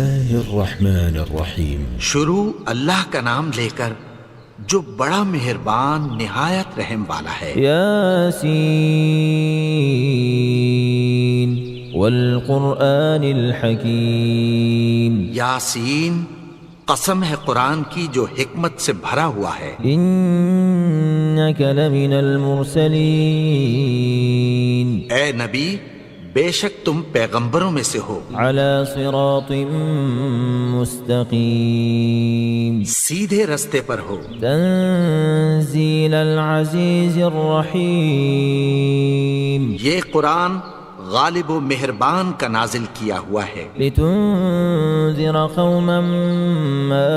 الرحمن الرحیم شروع اللہ کا نام لے کر جو بڑا مہربان نہایت رحم والا ہے۔ یاسین والقرآن الحکیم، یاسین، قسم ہے قرآن کی جو حکمت سے بھرا ہوا ہے۔ انک لمن المرسلین، اے نبی، بے شک تم پیغمبروں میں سے ہو، علی صراط مستقیم، سیدھے رستے پر ہو۔ تنزیل العزیز الرحیم، یہ قرآن غالب و مہربان کا نازل کیا ہوا ہے، لتنذر قوما ما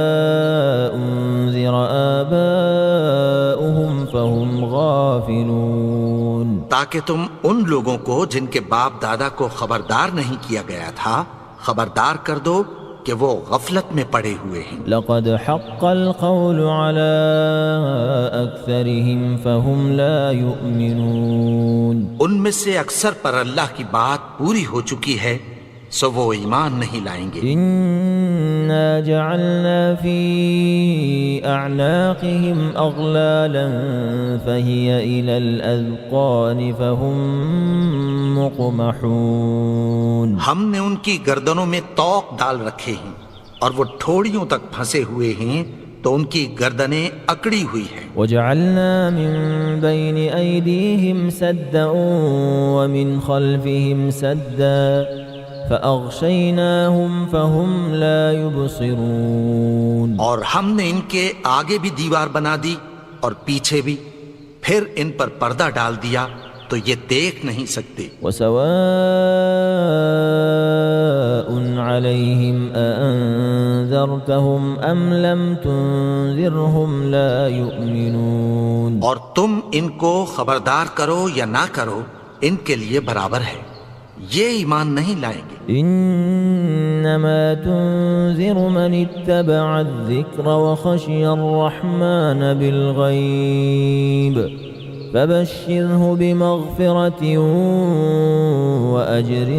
انذر آباؤهم فهم غافلون، تاکہ تم ان لوگوں کو جن کے باپ دادا کو خبردار نہیں کیا گیا تھا خبردار کر دو کہ وہ غفلت میں پڑے ہوئے ہیں۔ لقد حق القول على أكثرهم فهم لا يؤمنون، ان میں سے اکثر پر اللہ کی بات پوری ہو چکی ہے سو وہ ایمان نہیں لائیں گے۔ إنا جعلنا في أعناقهم أغلالا فهي إلى الأذقان فهم مقمحون، ہم نے ان کی گردنوں میں طوق ڈال رکھے ہیں اور وہ ٹھوڑیوں تک پھنسے ہوئے ہیں تو ان کی گردنیں اکڑی ہوئی ہیں۔ وجعلنا من بين أيديهم سدا ومن خلفهم سدا فأغشيناهم فهم لا يبصرون، اور ہم نے ان کے آگے بھی دیوار بنا دی اور پیچھے بھی، پھر ان پر پردہ ڈال دیا تو یہ دیکھ نہیں سکتے۔ وسواء عليهم أأنذرتهم أم لم تنذرهم لا يؤمنون، اور تم ان کو خبردار کرو یا نہ کرو ان کے لیے برابر ہے، یہ ایمان نہیں لائیں گے۔ إنما تنذر من اتبع الذكر وخشي الرحمن بالغيب فبشره بمغفرة وأجر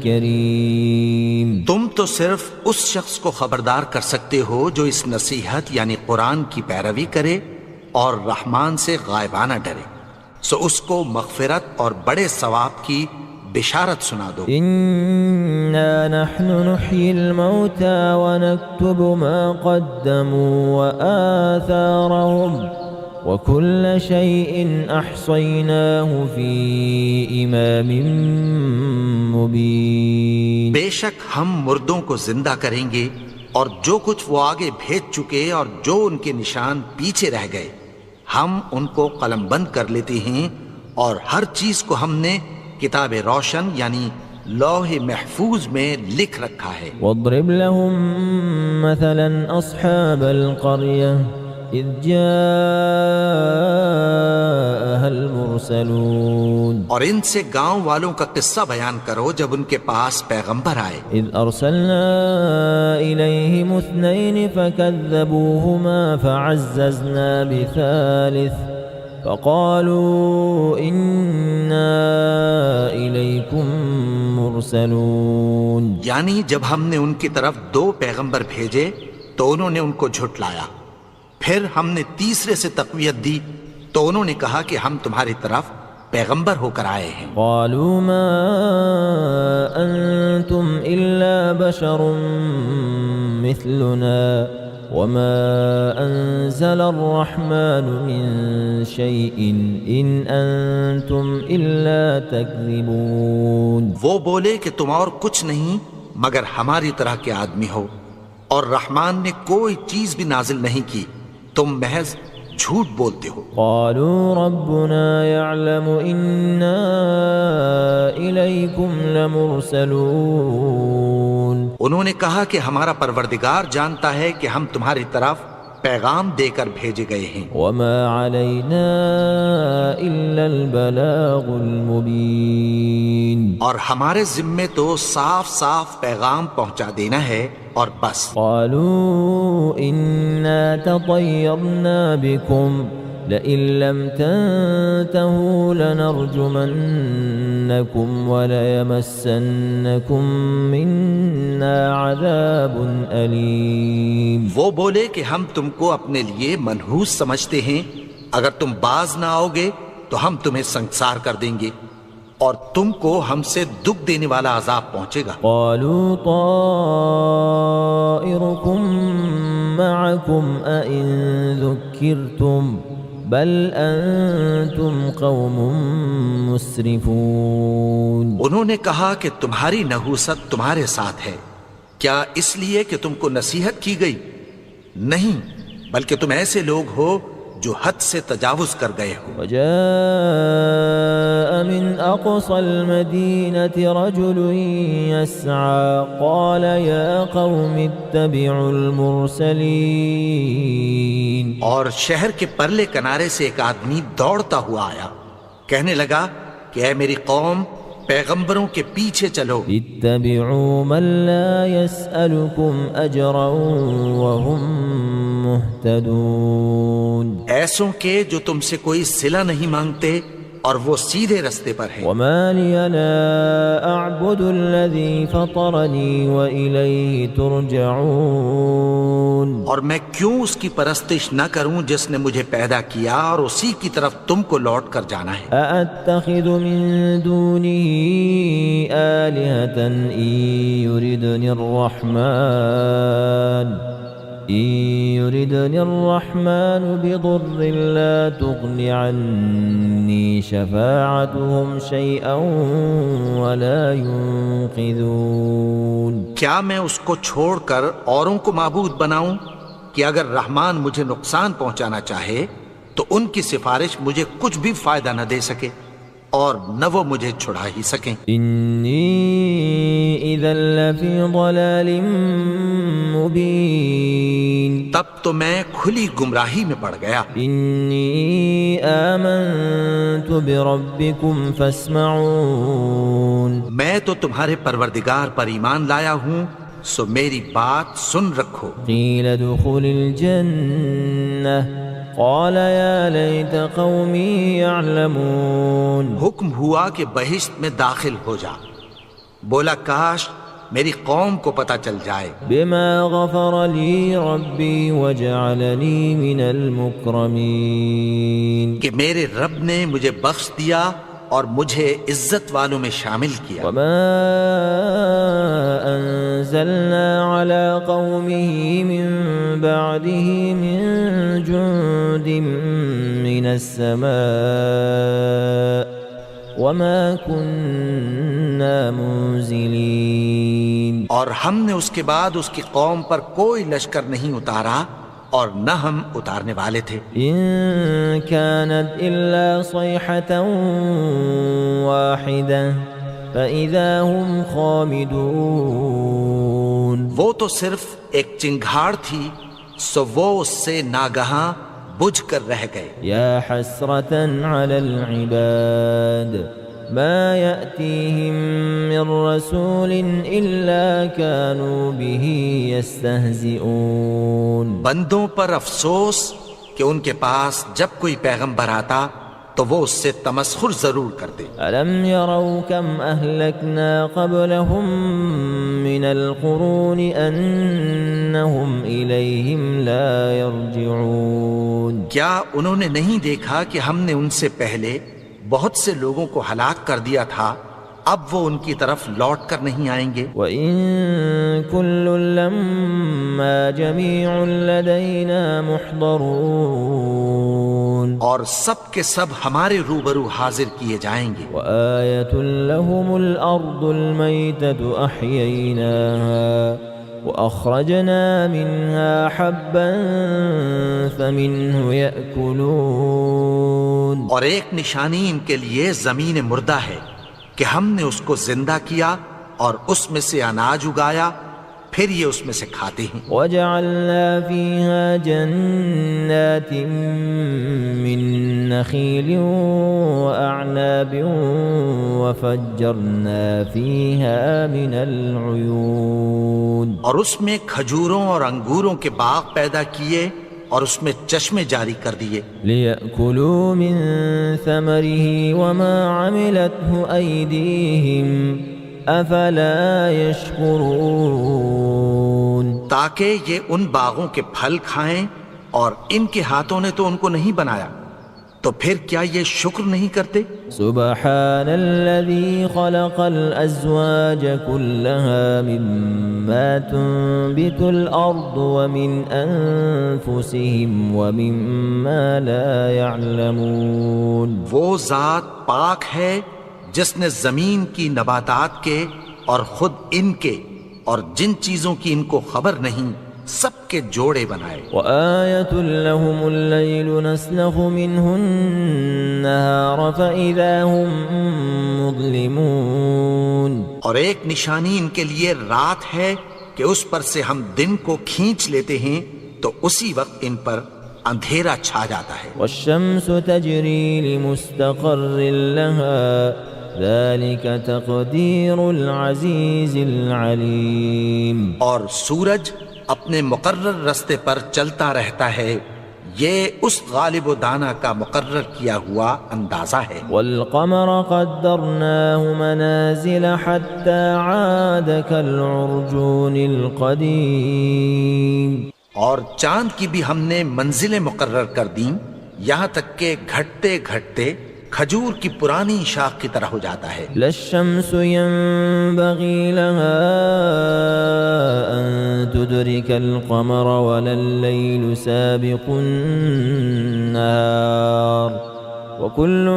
كريم، تم تو صرف اس شخص کو خبردار کر سکتے ہو جو اس نصیحت یعنی قرآن کی پیروی کرے اور رحمان سے غائبانہ ڈرے، سو اس کو مغفرت اور بڑے ثواب کی بشارت سنا دو۔ إنا نحن نحيي الموتى ونكتب ما قدموا وآثارهم وكل شيء أحصيناه في إمام مبين، بے شک ہم مردوں کو زندہ کریں گے اور جو کچھ وہ آگے بھیج چکے اور جو ان کے نشان پیچھے رہ گئے ہم ان کو قلم بند کر لیتے ہیں، اور ہر چیز کو ہم نے کتاب روشن یعنی لوح محفوظ میں لکھ رکھا ہے۔ واضرب لهم مثلا أصحاب القرية إذ جاءها المرسلون، اور ان سے گاؤں والوں کا قصہ بیان کرو جب ان کے پاس پیغمبر آئے۔ إذ أرسلنا إليهم اثنين فكذبوهما فعززنا بثالث فقالوا إنا إليكم مرسلون، یعنی جب ہم نے ان کی طرف دو پیغمبر بھیجے تو انہوں نے ان کو جھٹلایا، پھر ہم نے تیسرے سے تقویت دی تو انہوں نے کہا کہ ہم تمہاری طرف پیغمبر ہو کر آئے ہیں۔ قالوا ما أنتم إلا بشر مثلنا وما أنزل الرحمن من شيء إن أنتم إلا تكذبون، وہ بولے کہ تم اور کچھ نہیں مگر ہماری طرح کے آدمی ہو، اور رحمان نے کوئی چیز بھی نازل نہیں کی، تم محض جھوٹ بولتے ہو۔ قالوا ربنا يعلم إنا إليكم لمرسلون، انہوں نے کہا کہ ہمارا پروردگار جانتا ہے کہ ہم تمہاری طرف پیغام دے کر بھیجے گئے ہیں، وما علينا إلا البلاغ المبين، اور ہمارے ذمے تو صاف صاف پیغام پہنچا دینا ہے اور بس۔ قالوا إنا تطيرنا بكم لئن لم تنتهوا لنرجمنكم وليمسنكم منا عذاب أليم. وہ بولے کہ ہم تم کو اپنے لیے منحوس سمجھتے ہیں، اگر تم باز نہ آؤ گے تو ہم تمہیں سنگسار کر دیں گے اور تم کو ہم سے دکھ دینے والا عذاب پہنچے گا. قالوا طائركم معكم أئن ذكرتم بل أنتم قوم مسرفون. انہوں نے کہا کہ تمہاری نحوست تمہارے ساتھ ہے، کیا اس لیے کہ تم کو نصیحت کی گئی؟ نہیں، بلکہ تم ایسے لوگ ہو جو حد سے تجاوز کر گئے ہو. وجاء من أقصى المدينة رجل يسعى قال يا قوم اتبعوا المرسلين. اور شہر کے پرلے کنارے سے ایک آدمی دوڑتا ہوا آیا، کہنے لگا کہ اے میری قوم، پیغمبروں کے پیچھے چلو. اتبعوا من لا يسألكم أجرا وهم مهتدون. ایسوں کے جو تم سے کوئی صلہ نہیں مانگتے اور وہ سیدھے رستے پر ہیں. وما لي لا أعبد الذي فطرني وإليه ترجعون. اور میں کیوں اس کی پرستش نہ کروں جس نے مجھے پیدا کیا اور اسی کی طرف تم کو لوٹ کر جانا ہے. أأتخذ من دونه آلهة إن يردني الرحمن بضر لا تغن عني شفاعتهم شيئا ولا ينقذون. کیا میں اس کو چھوڑ کر اوروں کو معبود بناؤں کہ اگر رحمان مجھے نقصان پہنچانا چاہے تو ان کی سفارش مجھے کچھ بھی فائدہ نہ دے سکے اور نہ وہ مجھے چھڑا ہی سکیں. إني إذا لفي ضلال مبين. تب تو میں کھلی گمراہی میں پڑ گیا. إني آمنت بربكم فاسمعون. میں تو تمہارے پروردگار پر ایمان لایا ہوں، سو میری بات سن رکھو. قيل ادخل الجنة قال يا ليت قومي يعلمون. حکم ہوا کہ بہشت میں داخل ہو جا. بولا کاش میری قوم کو پتہ چل جائے. بما غفر لي ربي وجعلني من المكرمين. کہ میرے رب نے مجھے بخش دیا اور مجھے عزت والوں میں شامل کیا. وما أنزلنا على قومه من بعده من جند من السماء وما كنا منزلين. اور ہم نے اس کے بعد اس کی قوم پر کوئی لشکر نہیں اتارا اور نہ ہم اتارنے والے تھے. إن كانت إلا صيحة واحدة فإذا هم خامدون. وہ تو صرف ایک چنگھاڑ تھی، سو وہ اس سے ناگہاں بجھ کر رہ گئے. يا حسرة على العباد ما يأتيهم من رسول إلا كانوا به يستهزئون. بندوں پر افسوس کہ ان کے پاس جب کوئی پیغمبر آتا تو وہ اس سے تمسخر ضرور کرتے. ألم يروا كم أهلكنا قبلهم من القرون أنهم إليهم لا يرجعون. کیا انہوں نے نہیں دیکھا کہ ہم نے ان سے پہلے بہت سے لوگوں کو ہلاک کر دیا تھا، اب وہ ان کی طرف لوٹ کر نہیں آئیں گے. وَإِن كُلٌّ لَمَّا جَمِيعٌ لَدَيْنَا مُحْضَرُونَ. اور سب کے سب ہمارے روبرو حاضر کیے جائیں گے. وَآيَةٌ لَهُمُ الْأَرْضُ الْمَيْتَةُ أَحْيَيْنَاهَا وَأَخْرَجْنَا مِنْهَا حَبًّا فَمِنْهُ يَأْكُلُونَ. اور ایک نشانی ان کے لیے زمین مردہ ہے کہ ہم نے اس کو زندہ کیا اور اس میں سے اناج اگایا، پھر یہ اس میں سے کھاتے ہیں. وَجَعَلْنَا فِيهَا جَنَّاتٍ مِّن نَخِيلٍ وَأَعْنَابٍ وَفَجَّرْنَا فِيهَا مِنَ الْعُيُونِ. اور اس میں کھجوروں اور انگوروں کے باغ پیدا کیے اور اس میں چشمے جاری کر دیے لِيَأْكُلُوا مِن ثَمَرِهِ وَمَا عَمِلَتْهُ أَيْدِيهِمْ أَفَلَا يَشْكُرُونَ تاکہ یہ ان باغوں کے پھل کھائیں اور ان کے ہاتھوں نے تو ان کو نہیں بنایا، تو پھر کیا یہ شکر نہیں کرتے؟ سبحان الذي خلق الأزواج كلها مما تنبت الأرض ومن أنفسهم ومما لا يعلمون وہ ذات پاک ہے جس نے زمین کی نباتات کے اور خود ان کے اور جن چیزوں کی ان کو خبر نہیں سب کے جوڑے بنائے وآية لهم الليل نسلخ منه النهار فإذا هم مظلمون اور ایک نشانی ان کے لیے رات ہے کہ اس پر سے ہم دن کو کھینچ لیتے ہیں تو اسی وقت ان پر اندھیرا چھا جاتا ہے والشمس تجري لمستقر لها ذلك تقدير العزيز العليم اور سورج اپنے مقرر رستے پر چلتا رہتا ہے، یہ اس غالب و دانا کا مقرر کیا ہوا اندازہ ہے والقمر قدرناه منازل حتى عاد كالعرجون القديم اور چاند کی بھی ہم نے منزلیں مقرر کر دیں یہاں تک کہ گھٹتے گھٹتے کھجور کی پرانی شاخ کی طرح ہو جاتا ہے لا الشمس ينبغي لها أن تدرك القمر ولا الليل سابق النهار وكل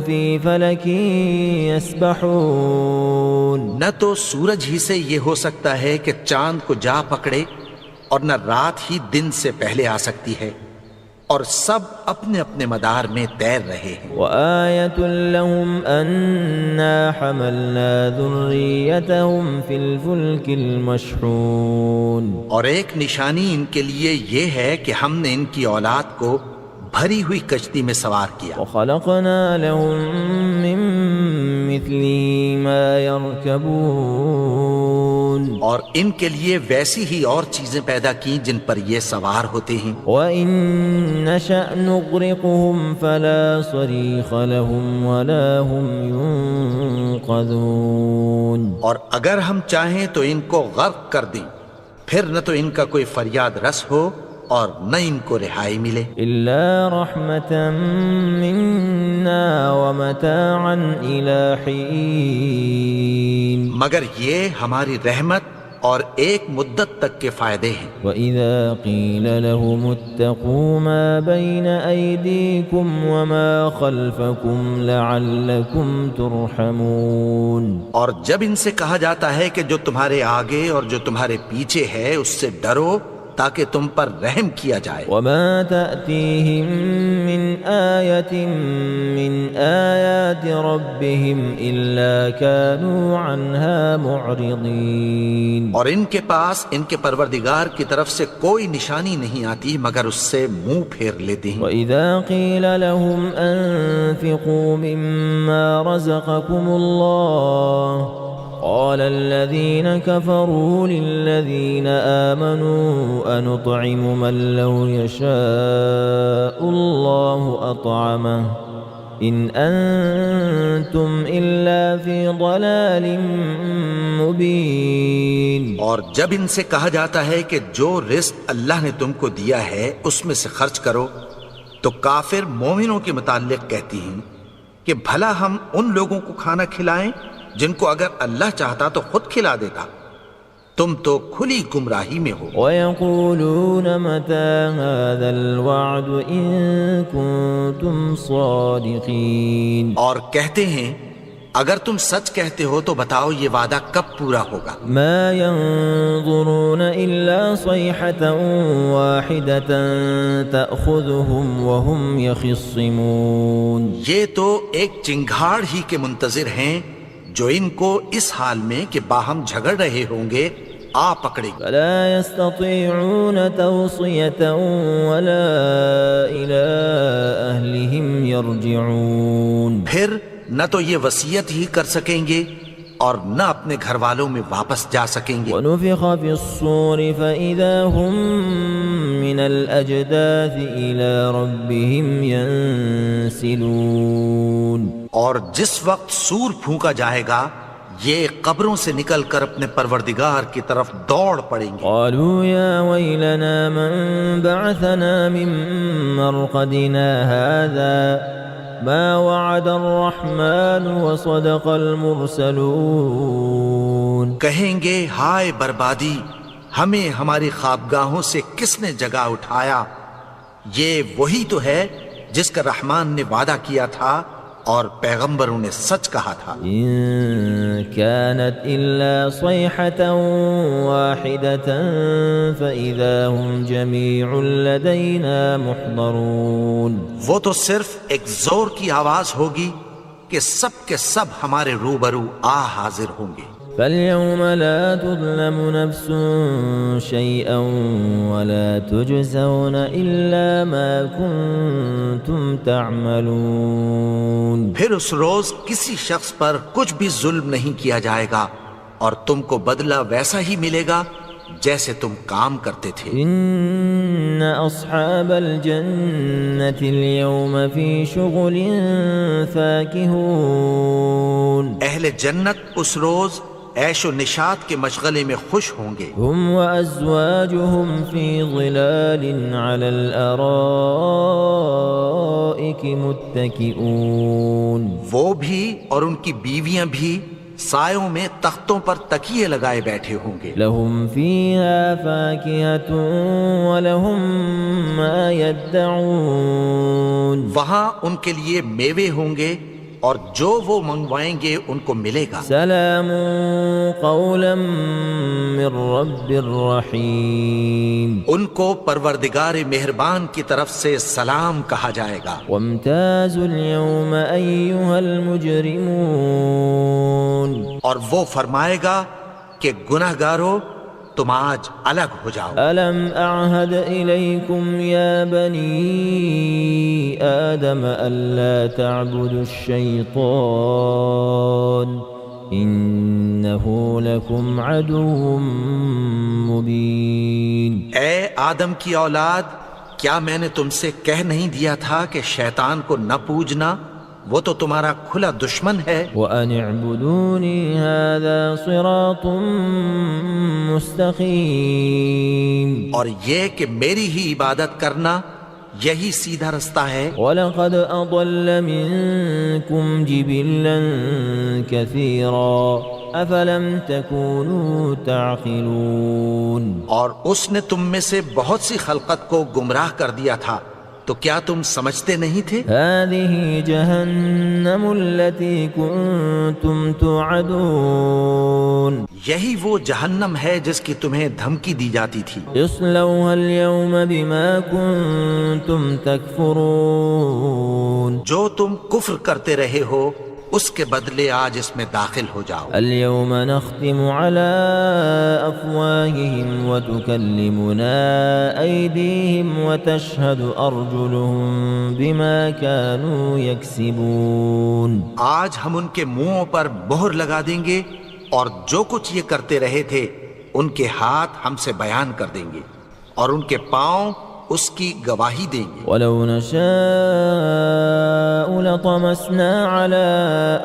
في فلك يسبحون نہ تو سورج ہی سے یہ ہو سکتا ہے کہ چاند کو جا پکڑے اور نہ رات ہی دن سے پہلے آ سکتی ہے، اور سب اپنے اپنے مدار میں تیر رہے ہیں وآية لهم أنا حملنا ذريتهم في الفلك المشحون اور ایک نشانی ان کے لیے یہ ہے کہ ہم نے ان کی اولاد کو بھری ہوئی کشتی میں سوار کیا وخلقنا لهم من مثله ما يركبون اور ان کے لیے ویسی ہی اور چیزیں پیدا کی جن پر یہ سوار ہوتے ہیں وَإِن نَّشَأْ نُغْرِقْهُمْ فَلَا صَرِيخَ لَهُمْ وَلَا هُمْ يُنقَذُونَ اور اگر ہم چاہیں تو ان کو غرق کر دیں، پھر نہ تو ان کا کوئی فریاد رس ہو اور نہ ان کو رہائی ملے إِلَّا رَحْمَةً مِنَّا وَمَتَاعًا إِلَى حِينٍ مگر یہ ہماری رحمت اور ایک مدت تک کے فائدے ہیں وَإِذَا قِيلَ لَهُمُ اتَّقُوا مَا بَيْنَ أَيْدِيكُمْ وَمَا خَلْفَكُمْ لَعَلَّكُمْ تُرْحَمُونَ اور جب ان سے کہا جاتا ہے کہ جو تمہارے آگے اور جو تمہارے پیچھے ہے اس سے ڈرو تاکہ تم پر رحم کیا جائے وَمَا تَأْتِيهِم مِّنْ آيَةٍ مِّنْ آيَاتِ رَبِّهِمْ إِلَّا كَانُوا عَنْهَا مُعْرِضِينَ اور ان کے پاس ان کے پروردگار کی طرف سے کوئی نشانی نہیں آتی مگر اس سے منہ پھیر لیتے ہیں وَإِذَا قِيلَ لَهُمْ أَنفِقُوا مِمَّا رَزَقَكُمُ اللَّهُ قال الذين كفروا للذين آمنوا أنطعم من لو يشاء الله أطعمه إن أنتم إلا في ضلال مبين اور جب ان سے کہا جاتا ہے کہ جو رزق اللہ نے تم کو دیا ہے اس میں سے خرچ کرو تو کافر مومنوں کے متعلق کہتی ہیں کہ بھلا ہم ان لوگوں کو کھانا کھلائیں جن کو اگر اللہ چاہتا تو خود کھلا دیتا، تم تو کھلی گمراہی میں ہو وَيَقُولُونَ مَتَى هَذَا الْوَعْدُ إِن كُنتُمْ صَادِقِينَ اور کہتے ہیں اگر تم سچ کہتے ہو تو بتاؤ یہ وعدہ کب پورا ہوگا مَا يَنظُرُونَ إِلَّا صَيْحَةً وَاحِدَةً تَأْخُذُهُمْ وَهُمْ يَخِصِّمُونَ یہ تو ایک چنگھاڑ ہی کے منتظر ہیں جو ان کو اس حال میں کہ باہم جھگڑ رہے ہوں گے آ پکڑے گا فَلَا يَسْتَطِيعُونَ تَوْصِيَةً وَلَا إِلَىٰ أَهْلِهِمْ يَرْجِعُونَ پھر نہ تو یہ وصیت ہی کر سکیں گے اور نہ اپنے گھر والوں میں واپس جا سکیں گے وَنُفِخَ فِي الصُّورِ فَإِذَا هُم مِّنَ من الأجداث إلى ربهم ينسلون اور جس وقت سور پھونکا جائے گا یہ قبروں سے نکل کر اپنے پروردگار کی طرف دوڑ پڑیں گے. قالوا يا ويلنا من بعثنا من مرقدنا هذا ما وعد الرحمن وصدق المرسلون. کہیں گے ہائے بربادی، ہمیں ہماری خوابگاہوں سے کس نے جگا اٹھایا؟ یہ وہی تو ہے جس کا رحمان نے وعدہ کیا تھا اور پیغمبروں نے سچ کہا تھا. إن كانت إلا صيحة واحدة فإذا هم جميع لدينا محضرون. وہ تو صرف ایک زور کی آواز ہوگی کہ سب کے سب ہمارے روبرو حاضر ہوں گے. فاليوم لا تظلم نفس شيئا ولا تجزون إلا ما كنتم تعملون. پھر اس روز کسی شخص پر کچھ بھی ظلم نہیں کیا جائے گا اور تم کو بدلہ ویسا ہی ملے گا جیسے تم کام کرتے تھے. إن أصحاب الجنة اليوم في شغل فاكهون. اہل جنت اس روز عیش و نشاط کے مشغلے میں خوش ہوں گے. هم وأزواجهم في ظلال على الأرائك متكئون. وہ بھی اور ان کی بیویاں بھی سایوں میں تختوں پر تکیے لگائے بیٹھے ہوں گے. لهم فيها فاكهة ولهم ما يدعون. وہاں ان کے لیے میوے ہوں گے اور جو وہ منگوائیں گے ان کو ملے گا. سلام قولا من رب رحیم. ان کو پروردگار مہربان کی طرف سے سلام کہا جائے گا. وامتازوا اليوم أيها المجرمون. اور وہ فرمائے گا کہ گناہگارو تم آج الگ ہو جاؤ. ألم أعهد إليكم يا بني آدم ألا تعبدوا الشيطان إنه لكم عدو مبين. اے آدم کی اولاد، کیا میں نے تم سے کہہ نہیں دیا تھا کہ شیطان کو نہ پوجنا؟ وہ تو تمہارا کھلا دشمن ہے. وأن اعبدوني هذا صراط مستقيم. اور یہ کہ میری ہی عبادت کرنا یہی سیدھا رستہ ہے. وَلَقَدْ أَضَلَّ مِنكُمْ جِبِلًّا كَثِيرًا أَفَلَمْ تَكُونُوا تَعْقِلُونَ. اور اس نے تم میں سے بہت سی خلقت کو گمراہ کر دیا تھا، تو کیا تم سمجھتے نہیں تھے؟ هذه جهنم التي كنتم توعدون. یہی وہ جہنم ہے جس کی تمہیں دھمکی دی جاتی تھی. اصلوها اليوم بما كنتم تكفرون. جو تم کفر کرتے رہے ہو اس کے بدلے آج اس میں داخل ہو جاؤ. اليوم نختم على أفواههم وتكلمنا أيديهم وتشهد أرجلهم بما كانوا يكسبون. آج ہم ان کے منہوں پر مہر لگا دیں گے اور جو کچھ یہ کرتے رہے تھے ان کے ہاتھ ہم سے بیان کر دیں گے اور ان کے پاؤں اس کی گواہی دیں گے. ولو نشاء لطمسنا على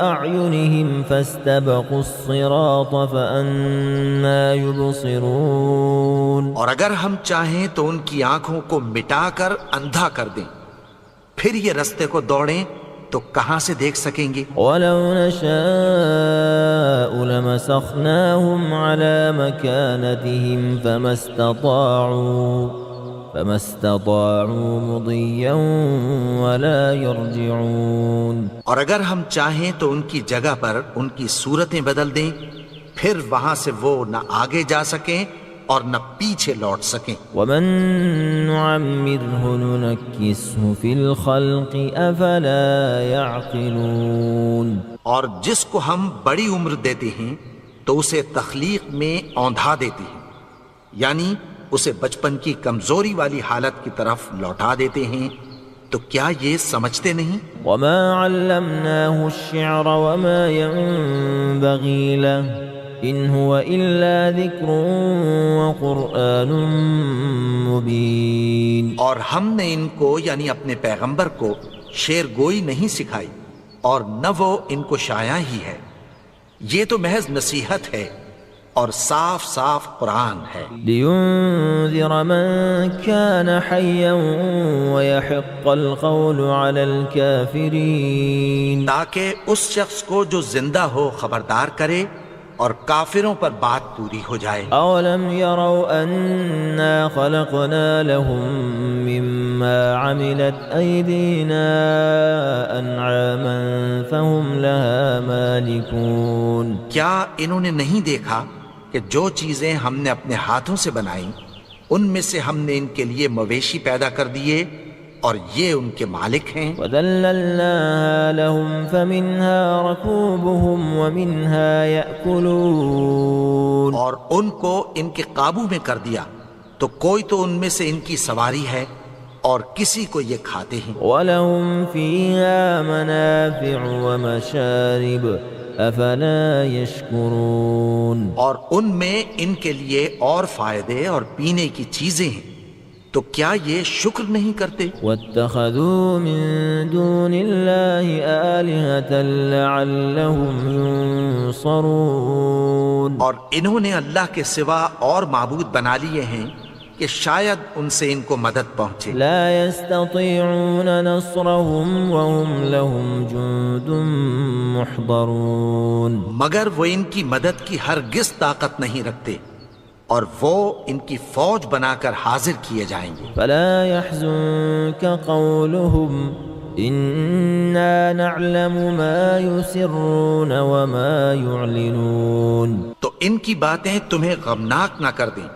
أعينهم فاستبقوا الصراط فأنا يبصرون. اور اگر ہم چاہیں تو ان کی آنکھوں کو مٹا کر اندھا کر دیں، پھر یہ رستے کو دوڑیں تو کہاں سے دیکھ سکیں گے. ولو نشاء لمسخناهم على مكانتهم فما استطاعوا مضيا ولا يرجعون. اور اگر ہم چاہیں تو ان کی جگہ پر ان کی صورتیں بدل دیں، پھر وہاں سے وہ نہ آگے جا سکیں اور نہ پیچھے لوٹ سکیں. ومن نعمره ننكسه في الخلق افلا يعقلون. اور جس کو ہم بڑی عمر دیتے ہیں تو اسے تخلیق میں اوندھا دیتے ہیں، یعنی اسے بچپن کی کمزوری والی حالت کی طرف لوٹا دیتے ہیں. تو کیا یہ سمجھتے نہیں؟ وما علمناه الشعر وما ينبغي له إن هو إلا ذكر وقرآن مبين. اور ہم نے ان کو یعنی اپنے پیغمبر کو شعر گوئی نہیں سکھائی اور نہ وہ ان کو شایا ہی ہے، یہ تو محض نصیحت ہے اور صاف صاف قرآن ہے. لينذر من كان حيا ويحق القول على الكافرين. تاکہ اس شخص کو جو زندہ ہو خبردار کرے اور کافروں پر بات پوری ہو جائے. أولم يروا أنا خلقنا لهم مما عملت أيدينا أنعاما فهم لها مالكون. کیا انہوں نے نہیں دیکھا کہ جو چیزیں ہم نے اپنے ہاتھوں سے بنائیں ان میں سے ہم نے ان کے لیے مویشی پیدا کر دیے اور یہ ان کے مالک ہیں. وَذَلَّلْنَاهَا لَهُمْ فَمِنْهَا رَكُوبُهُمْ وَمِنْهَا يَأْكُلُونَ. اور ان کو ان کے قابو میں کر دیا تو کوئی تو ان میں سے ان کی سواری ہے اور کسی کو یہ کھاتے ہیں. وَلَهُمْ فِيهَا مَنَافِعُ وَمَشَارِبُ أَفَلَا يَشْكُرُونَ. اور ان میں ان کے لیے اور فائدے اور پینے کی چیزیں ہیں تو کیا یہ شکر نہیں کرتے؟ وَاتَّخَذُوا مِن دُونِ اللَّهِ آلِهَةً لَعَلَّهُمْ يُنصَرُونَ. اور انہوں نے اللہ کے سوا اور معبود بنا لیے ہیں کہ شاید ان سے ان کو مدد پہنچے. لا يستطيعون نصرهم وهم لهم جند محضرون. مگر وہ ان کی مدد کی ہرگز طاقت نہیں رکھتے اور وہ ان کی فوج بنا کر حاضر کیے جائیں گے. فلا يحزنك قولهم إنا نعلم ما يسرون وما يعلنون. تو ان کی باتیں تمہیں غمناک نہ کر دیں،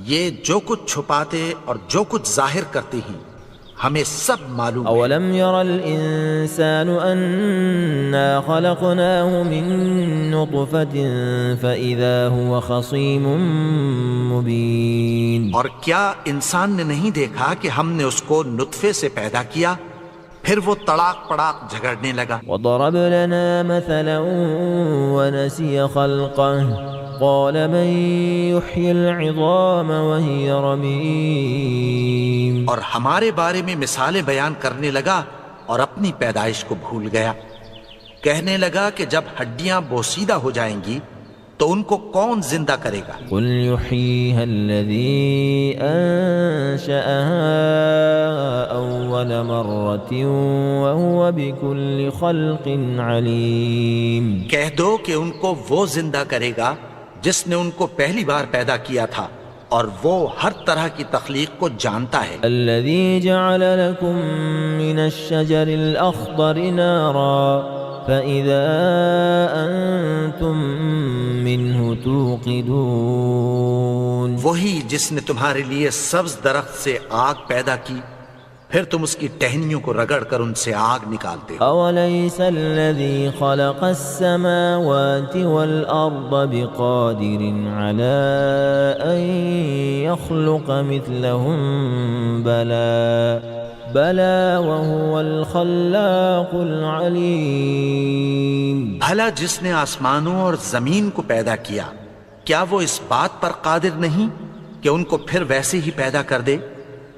یہ جو کچھ چھپاتے اور جو کچھ ظاہر کرتے ہیں ہمیں سب معلوم ہے. اولم ير الانسان انا خلقناه من نطفة فاذا هو خصيم مبين. اور کیا انسان نے نہیں دیکھا کہ ہم نے اس کو نطفے سے پیدا کیا پھر وہ تڑاک پڑاک جھگڑنے لگا. وضرب لنا مثلا ونسي خلقه قال من يحيي العظام وهي رميم. اور ہمارے بارے میں مثالیں بیان کرنے لگا اور اپنی پیدائش کو بھول گیا. کہنے لگا کہ جب ہڈیاں بوسیدہ ہو جائیں گی تو ان کو کون زندہ کرے گا؟ قل يحييها الذي أنشأها أول مرة وهو بكل خلق عليم. کہہ دو کہ ان کو وہ زندہ کرے گا جس نے ان کو پہلی بار پیدا کیا تھا اور وہ ہر طرح کی تخلیق کو جانتا ہے. الذي جعل لكم من الشجر الأخضر نارا فإذا أنتم منه توقدون. وہی جس نے تمہارے لیے سبز درخت سے آگ پیدا کی پھر تم اس کی ٹہنیوں کو رگڑ کر ان سے آگ نکالتے ہو. أوليس الذي خلق السماوات والأرض بقادر على أن يخلق مثلهم بلى وهو الخلاق العليم. بھلا جس نے آسمانوں اور زمین کو پیدا کیا کیا وہ اس بات پر قادر نہیں کہ ان کو پھر ویسے ہی پیدا کر دے؟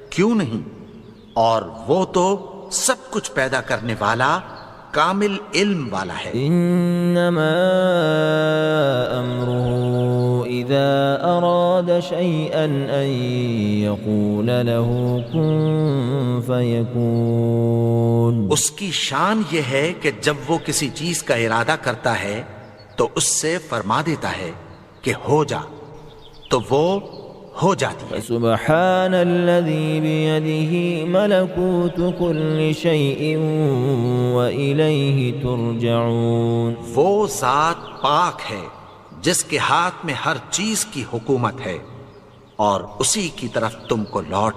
کیوں نہیں؟ اور وہ تو سب کچھ پیدا کرنے والا کامل علم والا ہے. انما امره اذا اراد شيئا ان يقول له كن فيكون. اس کی شان یہ ہے کہ جب وہ کسی چیز کا ارادہ کرتا ہے تو اس سے فرما دیتا ہے کہ ہو جا تو وہ ہو جاتی ہے. سبحان الذي بيده ملكوت كل شيء وإليه ترجعون. وہ ذات پاک ہے جس کے ہاتھ میں ہر چیز کی حکومت ہے اور اسی کی طرف تم کو لوٹ